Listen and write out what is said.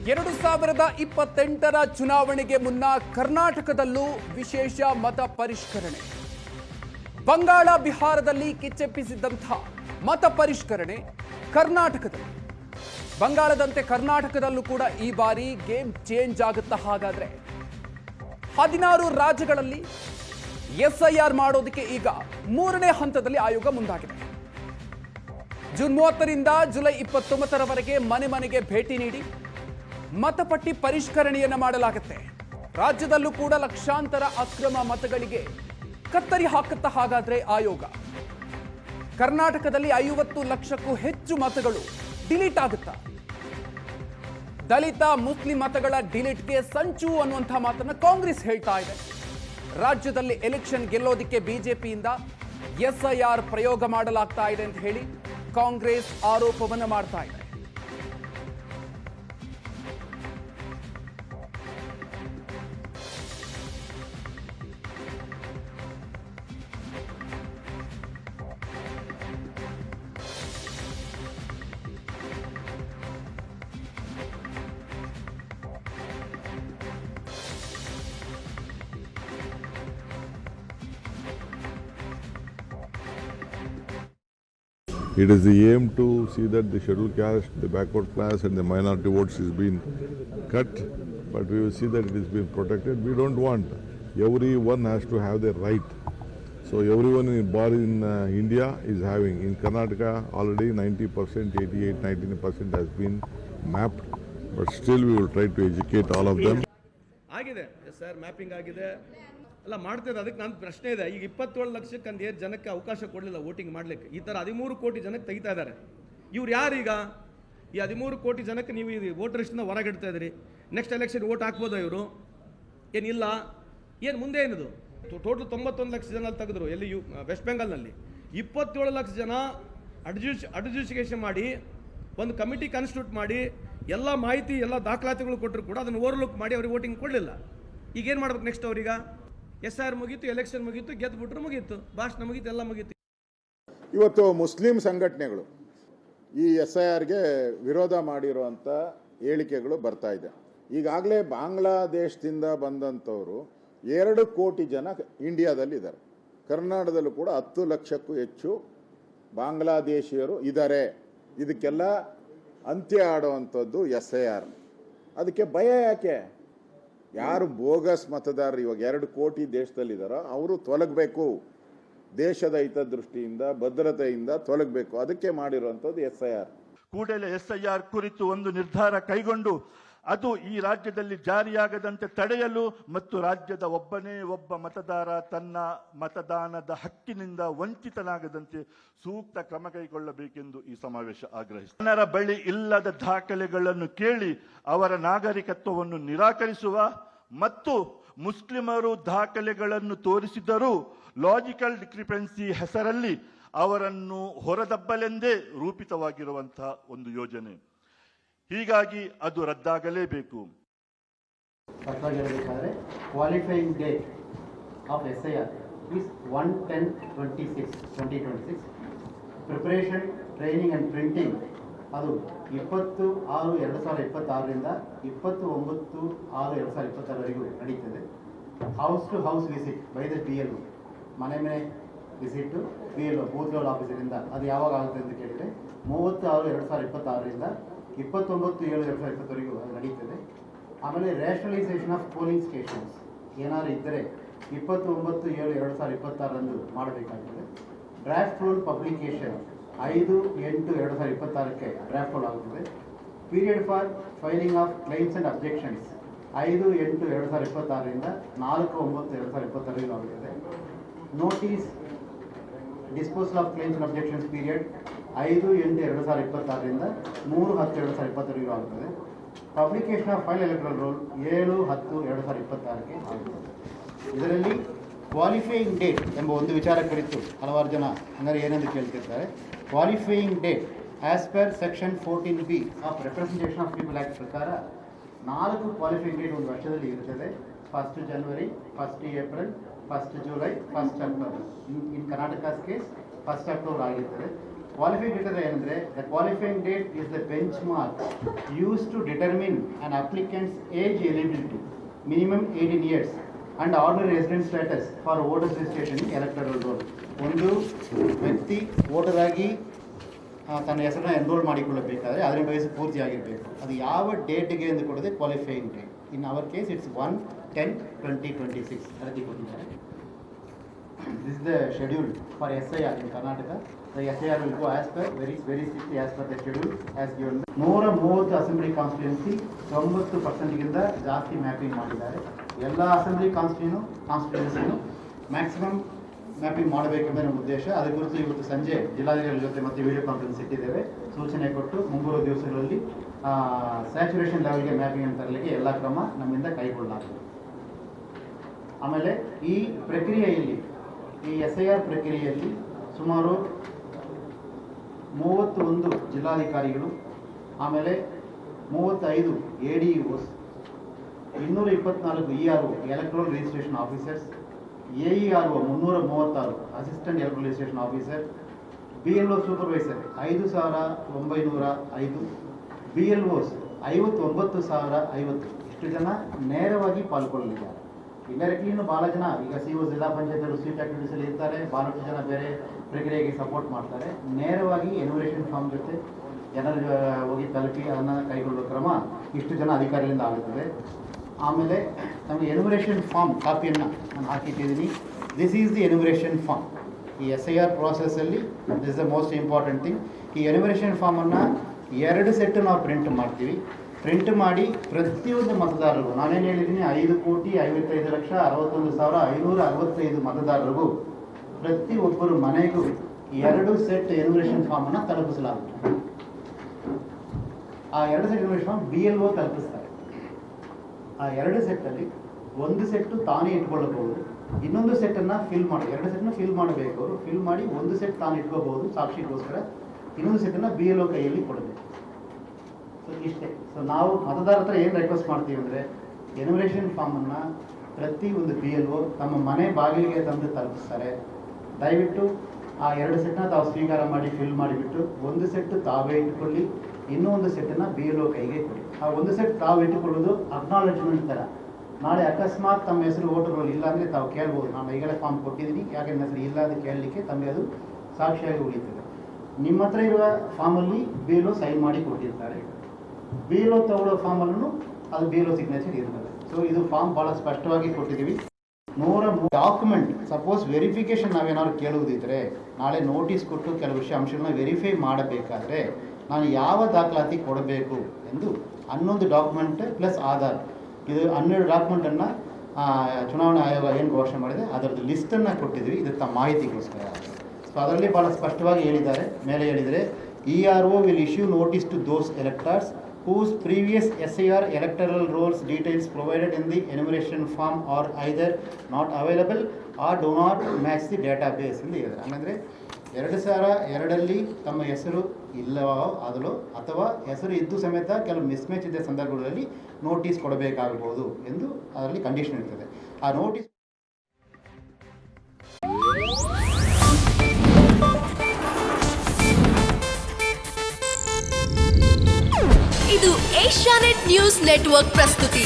2028ರ ಚುನಾವಣೆಗೆ ಮುನ್ನ ಕರ್ನಾಟಕದಲ್ಲೂ ವಿಶೇಷ ಮತ ಪರಿಷ್ಕರಣೆ. ಬಂಗಾಳ ಬಿಹಾರದಲ್ಲಿ ಕಿಚ್ಚೆಪ್ಪಿಸಿದ್ದಂಥ ಮತ ಪರಿಷ್ಕರಣೆ ಕರ್ನಾಟಕದಲ್ಲಿ. ಬಂಗಾಳದಂತೆ ಕರ್ನಾಟಕದಲ್ಲೂ ಕೂಡ ಈ ಬಾರಿ ಗೇಮ್ ಚೇಂಜ್ ಆಗುತ್ತಾ? ಹಾಗಾದ್ರೆ 16 ರಾಜ್ಯಗಳಲ್ಲಿ ಎಸ್ಐಆರ್ ಮಾಡೋದಕ್ಕೆ ಈಗ 3ನೇ ಹಂತದಲ್ಲಿ ಆಯೋಗ ಮುಂದಾಗಿದೆ. ಜೂನ್ 30ರಿಂದ ಜುಲೈ 29ರವರೆಗೆ ಮನೆ ಮನೆಗೆ ಭೇಟಿ ನೀಡಿ ಮತಪಟ್ಟಿ ಪರಿಷ್ಕರಣೆಯನ್ನು ಮಾಡಲಾಗುತ್ತೆ. ರಾಜ್ಯದಲ್ಲೂ ಕೂಡ ಲಕ್ಷಾಂತರ ಅಕ್ರಮ ಮತಗಳಿಗೆ ಕತ್ತರಿ ಹಾಕುತ್ತಾ ಹಾಗಾದ್ರೆ ಆಯೋಗ. ಕರ್ನಾಟಕದಲ್ಲಿ 50 ಲಕ್ಷಕ್ಕೂ ಹೆಚ್ಚು ಮತಗಳು ಡಿಲೀಟ್ ಆಗುತ್ತಾ? ದಲಿತ ಮುಸ್ಲಿಂ ಮತಗಳ ಡಿಲೀಟ್ಗೆ ಸಂಚು ಅನ್ನುವಂಥ ಮಾತನ್ನ ಕಾಂಗ್ರೆಸ್ ಹೇಳ್ತಾ ಇದೆ. ರಾಜ್ಯದಲ್ಲಿ ಎಲೆಕ್ಷನ್ ಗೆಲ್ಲೋದಿಕ್ಕೆ ಬಿಜೆಪಿಯಿಂದ ಎಸ್ಐಆರ್ ಪ್ರಯೋಗ ಮಾಡಲಾಗ್ತಾ ಇದೆ ಅಂತ ಹೇಳಿ ಕಾಂಗ್ರೆಸ್ ಆರೋಪವನ್ನು ಮಾಡ್ತಾ ಇದೆ. It is the aim to see that the scheduled caste, the backward class and the minority votes is being cut, but we will see that it is being protected. We don't want. Everyone has to have their right. So everyone born in India is having. In Karnataka already 90%, 88, 19% has been mapped, but still we will try to educate all of them. ಆಗಿದೆ sir, mapping ಆಗಿದೆ, ಎಲ್ಲ ಮಾಡ್ತಿದೆ. ಅದಕ್ಕೆ ನನ್ನ ಪ್ರಶ್ನೆ ಇದೆ, ಈಗ 27 ಲಕ್ಷಕ್ಕೆ ಅಂದೇ ಜನಕ್ಕೆ ಅವಕಾಶ ಕೊಡಲಿಲ್ಲ ವೋಟಿಂಗ್ ಮಾಡಲಿಕ್ಕೆ. ಈ ಥರ 13 ಕೋಟಿ ಜನಕ್ಕೆ ತೆಗಿತಾ ಇದ್ದಾರೆ. ಇವ್ರು ಯಾರೀಗ? ಈ 13 ಕೋಟಿ ಜನಕ್ಕೆ ನೀವು ಈ ವೋಟರ್ ಲಿಸ್ಟಿಂದ ಹೊರಗಿಡ್ತಾ ಇದ್ದೀರಿ. ನೆಕ್ಸ್ಟ್ ಎಲೆಕ್ಷನ್ ವೋಟ್ ಹಾಕ್ಬೋದಾ ಇವರು? ಏನಿಲ್ಲ. ಏನು ಮುಂದೆ ಏನಿದು? ಟೋಟಲ್ 91 ಲಕ್ಷ ಜನ ತೆಗೆದ್ರು. ಎಲ್ಲಿ? ವೆಸ್ಟ್ ಬೆಂಗಾಲ್ನಲ್ಲಿ 27 ಲಕ್ಷ ಜನ ಅಡ್ಜುಡಿಕೇಷನ್ ಮಾಡಿ ಒಂದು ಕಮಿಟಿ ಕಾನ್ಸ್ಟಿಟ್ಯೂಟ್ ಮಾಡಿ ಎಲ್ಲ ಮಾಹಿತಿ ಎಲ್ಲ ದಾಖಲಾತಿಗಳು ಕೊಟ್ಟರು ಕೂಡ ಅದನ್ನು ಓವರ್ಲುಕ್ ಮಾಡಿ ಅವ್ರಿಗೆ ವೋಟಿಂಗ್ ಕೊಡಲಿಲ್ಲ. ಈಗೇನು ಮಾಡ್ಬೇಕು ನೆಕ್ಸ್ಟ್ ಅವ್ರೀಗ? ಎಸ್ಆರ್ ಮುಗೀತು, ಎಲೆಕ್ಷನ್ ಮುಗೀತು, ಗೆದ್ದುಬಿಟ್ರು ಮುಗೀತು, ಭಾಷಣ ಮುಗೀತು, ಎಲ್ಲ ಮುಗೀತು. ಇವತ್ತು ಮುಸ್ಲಿಂ ಸಂಘಟನೆಗಳು ಈ ಎಸ್ಐಆರ್ಗೆ ವಿರೋಧ ಮಾಡಿರುವಂಥ ಹೇಳಿಕೆಗಳು ಬರ್ತಾ ಇದೆ. ಈಗಾಗಲೇ ಬಾಂಗ್ಲಾದೇಶದಿಂದ ಬಂದಂಥವರು 2 ಕೋಟಿ ಜನ ಇಂಡಿಯಾದಲ್ಲಿದ್ದಾರೆ. ಕರ್ನಾಟಕದಲ್ಲೂ ಕೂಡ 10 ಲಕ್ಷಕ್ಕೂ ಹೆಚ್ಚು ಬಾಂಗ್ಲಾದೇಶಿಯರು ಇದ್ದಾರೆ. ಇದಕ್ಕೆಲ್ಲ ಅಂತ್ಯ ಆಡುವಂಥದ್ದು ಎಸ್ಐಆರ್. ಅದಕ್ಕೆ ಭಯ ಯಾಕೆ? ಯಾರು ಬೋಗಸ್ ಮತದಾರರು ಇವಾಗ 2 ಕೋಟಿ ದೇಶದಲ್ಲಿದ್ದಾರೋ ಅವರು ತೊಲಗಬೇಕು. ದೇಶದ ಹಿತದೃಷ್ಟಿಯಿಂದ ಭದ್ರತೆಯಿಂದ ತೊಲಗಬೇಕು. ಅದಕ್ಕೆ ಮಾಡಿರುವಂಥದ್ದು ಎಸ್ಐಆರ್. ಕೂಡಲೇ ಎಸ್ಐಆರ್ ಕುರಿತು ಒಂದು ನಿರ್ಧಾರ ಕೈಗೊಂಡು ಅದು ಈ ರಾಜ್ಯದಲ್ಲಿ ಜಾರಿಯಾಗದಂತೆ ತಡೆಯಲು ಮತ್ತು ರಾಜ್ಯದ ಒಬ್ಬನೇ ಒಬ್ಬ ಮತದಾರ ತನ್ನ ಮತದಾನದ ಹಕ್ಕಿನಿಂದ ವಂಚಿತನಾಗದಂತೆ ಸೂಕ್ತ ಕ್ರಮ ಕೈಗೊಳ್ಳಬೇಕೆಂದು ಈ ಸಮಾವೇಶ ಆಗ್ರಹಿಸಿದೆ. ಜನರ ಬಳಿ ಇಲ್ಲದ ದಾಖಲೆಗಳನ್ನು ಕೇಳಿ ಅವರ ನಾಗರಿಕತ್ವವನ್ನು ನಿರಾಕರಿಸುವ ಮತ್ತು ಮುಸ್ಲಿಮರು ದಾಖಲೆಗಳನ್ನು ತೋರಿಸಿದರೂ ಲಾಜಿಕಲ್ ಡಿಸ್ಕ್ರಿಪೆನ್ಸಿ ಹೆಸರಲ್ಲಿ ಅವರನ್ನು ಹೊರದಬ್ಬಲೆಂದೇ ರೂಪಿತವಾಗಿರುವಂತಹ ಒಂದು ಯೋಜನೆ. ಹೀಗಾಗಿ ಅದು ರದ್ದಾಗಲೇಬೇಕು. Qualifying date of SIR is 1/10/2026. Preparation, training and printing ಅದು 20/6/2026ರಿಂದ 29/6/2026ವರೆಗೂ ನಡೀತದೆ. House to house visit by the PLO, ಮನೆ ಮನೆ ವಿಸಿಟ್ಟು PLO ಬೂತ್ ಲೆವೆಲ್ ಆಫೀಸರಿಂದ ಅದು ಯಾವಾಗ ಆಗುತ್ತೆ ಅಂತ ಕೇಳಿದರೆ 30/6/2026ರಿಂದ 29/7/2020ವರೆಗೂ ಅದು ನಡೀತದೆ. ಆಮೇಲೆ ರ್ಯಾಷನಲೈಸೇಷನ್ ಆಫ್ ಪೋಲಿಂಗ್ ಸ್ಟೇಷನ್ಸ್ ಏನಾದ್ರು ಇದ್ದರೆ 29/7/2026 ಮಾಡಬೇಕಾಗ್ತದೆ. ಡ್ರಾಫ್ಟ್ ರೂಲ್ ಪಬ್ಲಿಕೇಶನ್ 5/8/2026ಕ್ಕೆ ಡ್ರಾಫ್ಟ್ ರೂಲ್ ಆಗುತ್ತದೆ. Period for filing of claims and objections 5/8/2026ರಿಂದ 4/9/2026 ಆಗುತ್ತದೆ. Notice disposal of claims and objections period 5/8/2026ರಿಂದ 3/10/2026 ಆಗುತ್ತದೆ. Publication of file electoral roll 7/10/2026ಕ್ಕೆ ಆಗುತ್ತದೆ. ಇದರಲ್ಲಿ ಕ್ವಾಲಿಫೈಯಿಂಗ್ ಡೇಟ್ ಎಂಬ ಒಂದು ವಿಚಾರ ಕುರಿತು ಹಲವಾರು ಜನ ಅಂದರೆ ಏನೆಂದು ಕೇಳ್ತಿರ್ತಾರೆ. Qualifying date as per section 14B of representation of people act ಪ್ರಕಾರ 4 ಕ್ವಾಲಿಫೈಯಿಂಗ್ ಡೇಟ್ ಒಂದು ವರ್ಷದಲ್ಲಿ ಇರುತ್ತದೆ. 1 ಜನವರಿ, 1 April, 1 July, 1 October. In Karnataka's case 1 October ಆಗಿರ್ತದೆ. ಕ್ವಾಲಿಫೈಯಿಂಗ್ ಡೇಟ್ ಏನಂದರೆ the qualifying date is the bench mark use to determine on applicants age eligibility minimum 18 years and ordinary resident status for voters registration electoral roll. ಒಂದು ವ್ಯಕ್ತಿ voter ಆಗಿ ತನ್ನ ಹೆಸರನ್ನ enrol ಮಾಡಿಕೊಳ್ಳಬೇಕಾದ್ರೆ ಅದರ ವಯಸ್ಸು ಪೂರ್ತಿಯಾಗಿರಬೇಕು. ಅದು ಯಾವ ಡೇಟ್ಗೆ ಎಂದು ಕೊಡದೆ qualifying date. In our case it's 1/10/2026 ಅದಕ್ಕೆ ಕೊಟ್ಟಿದ್ದಾರೆ. This is the schedule for SIR in Karnataka. The SIR will go as per very strictly as per the schedule as given. 130 assembly constituency 90%ಗಿಂತ ಜಾಸ್ತಿ ಮ್ಯಾಪಿಂಗ್ ಮಾಡಿದ್ದಾರೆ. ಎಲ್ಲ assembly ಕಾನ್ಸ್ಟಿಟ್ಯೂನ್ಸಿನೂ maximum mapping ಮಾಡಬೇಕೆಂಬ ನಮ್ಮ ಉದ್ದೇಶ. ಅದರ ಕುರಿತು ಇವತ್ತು ಸಂಜೆ ಜಿಲ್ಲಾಧಿಕಾರಿಗಳ ಜೊತೆ ಮತ್ತೆ ವಿಡಿಯೋ ಕಾನ್ಫರೆನ್ಸ್ ಇಟ್ಟಿದ್ದೇವೆ. ಸೂಚನೆ ಕೊಟ್ಟು ಮುಂಬರುವ ದಿವಸಗಳಲ್ಲಿ ಸ್ಯಾಚುರೇಷನ್ ಲೆವೆಲ್ಗೆ ಮ್ಯಾಪಿಂಗ್ ತರಲಿಕ್ಕೆ ಎಲ್ಲ ಕ್ರಮ ನಮ್ಮಿಂದ ಕೈಗೊಳ್ಳಲಾಗಿದೆ. ಆಮೇಲೆ ಈ ಪ್ರಕ್ರಿಯೆಯಲ್ಲಿ ಈ SIR ಪ್ರಕ್ರಿಯೆಯಲ್ಲಿ ಸುಮಾರು 31 ಜಿಲ್ಲಾಧಿಕಾರಿಗಳು, ಆಮೇಲೆ 35 ADOs, 224 ERO electoral registration officers, AERO 336 assistant electoral registration officer, BLO supervisor 5,905, BLOs 59,050 ಇಷ್ಟು ಜನ ನೇರವಾಗಿ ಪಾಲ್ಗೊಳ್ಳಲಿದ್ದಾರೆ. ಇಂಡೈರೆಕ್ಟ್ಲಿ ಇನ್ನೂ ಭಾಳ ಜನ ಈಗ COs ಜಿಲ್ಲಾ ಪಂಚಾಯತ್ ಸ್ವೀಪ್ ಆಕ್ಟಿವಿಟೀಸಲ್ಲಿ ಇರ್ತಾರೆ, ಭಾಳಷ್ಟು ಜನ ಬೇರೆ ಪ್ರಕ್ರಿಯೆಗೆ ಸಪೋರ್ಟ್ ಮಾಡ್ತಾರೆ. ನೇರವಾಗಿ ಎನ್ಯುಮರೇಷನ್ ಫಾರ್ಮ್ ಜೊತೆ ಜನರ ಹೋಗಿ ತಲುಪಿ ಅದನ್ನು ಕೈಗೊಳ್ಳುವ ಕ್ರಮ ಇಷ್ಟು ಜನ ಅಧಿಕಾರಿಗಳಿಂದ ಆಗುತ್ತದೆ. ಆಮೇಲೆ ನಮಗೆ ಎನ್ಯುಮರೇಷನ್ ಫಾರ್ಮ್ ಕಾಪಿಯನ್ನು ನಾನು ಹಾಕಿಟ್ಟಿದ್ದೀನಿ. This is the enumeration form. ಈ SIR ಪ್ರಾಸೆಸ್ಸಲ್ಲಿ this is the most important thing. ಈ ಎನ್ಯುಮರೇಷನ್ ಫಾರ್ಮನ್ನು 2 ಸೆಟ್ ನಾವು ಪ್ರಿಂಟ್ ಮಾಡ್ತೀವಿ. ಪ್ರಿಂಟ್ ಮಾಡಿ ಪ್ರತಿಯೊಂದು ಮತದಾರರಿಗೂ ನಾನೇನು ಹೇಳಿದ್ದೀನಿ 5,55,61,565 ಮತದಾರರಿಗೂ ಪ್ರತಿಯೊಬ್ಬರು ಮನೆಗೂ 2 ಸೆಟ್ ಎನ್ಯುಮರೇಷನ್ ಫಾರ್ಮನ್ನು ತಲುಪಿಸಲಾಗುತ್ತೆ. ಆ 2 ಸೆಟ್ ಎನ್ಯುಮರೇಷನ್ ಫಾರ್ಮ್ BLO ತಲುಪಿಸ್ತಾರೆ. ಆ 2 ಸೆಟ್ಟಲ್ಲಿ ಒಂದು ಸೆಟ್ಟು ತಾನೇ ಇಟ್ಕೊಳ್ಳಬಹುದು, ಇನ್ನೊಂದು ಸೆಟ್ಟನ್ನು ಫಿಲ್ ಮಾಡಿ 2 ಸೆಟ್ನ ಫಿಲ್ ಮಾಡಬೇಕು. ಅವರು ಫಿಲ್ ಮಾಡಿ ಒಂದು ಸೆಟ್ ತಾನು ಇಟ್ಕೋಬಹುದು ಸಾಕ್ಷಿಗೋಸ್ಕರ, ಇನ್ನೊಂದು ಸೆಟ್ಟನ್ನು BLO ಕೈಯಲ್ಲಿ ಕೊಡಬೇಕು. ಸೊ ಇಷ್ಟೇ. ಸೊ ನಾವು ಮತದಾರರ ಹತ್ರ ಏನು ರಿಕ್ವೆಸ್ಟ್ ಮಾಡ್ತೀವಿ ಅಂದರೆ ಎನ್ಯುಮರೇಷನ್ ಫಾರ್ಮನ್ನು ಪ್ರತಿ ಒಂದು BLO ತಮ್ಮ ಮನೆ ಬಾಗಿಲಿಗೆ ತಂದು ತಲುಪಿಸ್ತಾರೆ. ದಯವಿಟ್ಟು ಆ 2 ಸೆಟ್ನ ತಾವು ಸ್ವೀಕಾರ ಮಾಡಿ ಫಿಲ್ ಮಾಡಿಬಿಟ್ಟು ಒಂದು ಸೆಟ್ಟು ತಾವೇ ಇಟ್ಟುಕೊಳ್ಳಿ, ಇನ್ನೂ ಒಂದು ಸೆಟ್ಟನ್ನು BLO ಕೈಗೆ ಕೊಡಿ. ಆ ಒಂದು ಸೆಟ್ ತಾವು ಇಟ್ಟುಕೊಳ್ಳೋದು ಅಕ್ನಾಲೆಜ್ಮೆಂಟ್ ಥರ. ನಾಳೆ ಅಕಸ್ಮಾತ್ ತಮ್ಮ ಹೆಸರು ವೋಟರ್ಗಳು ಇಲ್ಲ ಅಂದರೆ ತಾವು ಕೇಳ್ಬೋದು, ನಾನು ಈಗಲೇ ಫಾರ್ಮ್ ಕೊಟ್ಟಿದ್ದೀನಿ, ಯಾಕೆ ನನ್ನ ಹೆಸರು ಇಲ್ಲ ಅಂತ ಕೇಳಲಿಕ್ಕೆ ತಮಗೆ ಅದು ಸಾಕ್ಷಿಯಾಗಿ ಉಳಿತದೆ. ನಿಮ್ಮ ಹತ್ರ ಇರುವ ಫಾರ್ಮಲ್ಲಿ BLO ಸೈನ್ ಮಾಡಿ ಕೊಟ್ಟಿರ್ತಾರೆ. BLO ತಗೊಳ್ಳೋ ಫಾರ್ಮಲ್ಲೂ ಅದು BLO ಸಿಗ್ನೇಚರ್ ಇರ್ತದೆ. ಸೊ ಇದು ಫಾರ್ಮ್ ಭಾಳ ಸ್ಪಷ್ಟವಾಗಿ ಕೊಟ್ಟಿದ್ದೀವಿ. 103 ಡಾಕ್ಯುಮೆಂಟ್ ಸಪೋಸ್ ವೆರಿಫಿಕೇಷನ್ ನಾವೇನಾದ್ರು ಕೇಳುವುದಿದ್ದರೆ, ನಾಳೆ ನೋಟಿಸ್ ಕೊಟ್ಟು ಕೆಲವು ಅಂಶಗಳನ್ನ ವೆರಿಫೈ ಮಾಡಬೇಕಾದ್ರೆ ನಾನು ಯಾವ ದಾಖಲಾತಿ ಕೊಡಬೇಕು ಎಂದು 11 ಡಾಕ್ಯುಮೆಂಟ್ ಪ್ಲಸ್ ಆಧಾರ್, ಇದು 12 ಡಾಕ್ಯುಮೆಂಟನ್ನು ಚುನಾವಣಾ ಆಯೋಗ ಏನು ಘೋಷಣೆ ಮಾಡಿದೆ ಅದರದ್ದು ಲಿಸ್ಟನ್ನು ಕೊಟ್ಟಿದ್ವಿ. ಇದು ತಮ್ಮ ಮಾಹಿತಿಗೋಸ್ಕರ. ಸೊ ಅದರಲ್ಲಿ ಭಾಳ ಸ್ಪಷ್ಟವಾಗಿ ಹೇಳಿದ್ದಾರೆ. ಮೇಲೆ ಹೇಳಿದರೆ ERO will issue notice to those electors whose previous SIR electoral rolls details provided in the enumeration form are either not available or do not match the database ಎಂದು ಹೇಳಿದ್ದಾರೆ. ಹಾಗಂದರೆ 2002ರಲ್ಲಿ ತಮ್ಮ ಹೆಸರು ಇಲ್ಲವೋ ಆದಲೋ ಅಥವಾ ಹೆಸರು ಇದ್ದು ಸಮೇತ ಕೆಲವು ಮಿಸ್ಮ್ಯಾಚ್ ಇದ್ದ ಸಂದರ್ಭಗಳಲ್ಲಿ ನೋಟಿಸ್ ಕೊಡಬೇಕಾಗಬಹುದು ಎಂದು ಅದರಲ್ಲಿ ಕಂಡೀಷನ್ ಇರ್ತದೆ. ಆ ನೋಟಿಸ್ ಇದು ಏಷ್ಯಾನೆಟ್ ನ್ಯೂಸ್ ನೆಟ್ವರ್ಕ್ ಪ್ರಸ್ತುತಿ.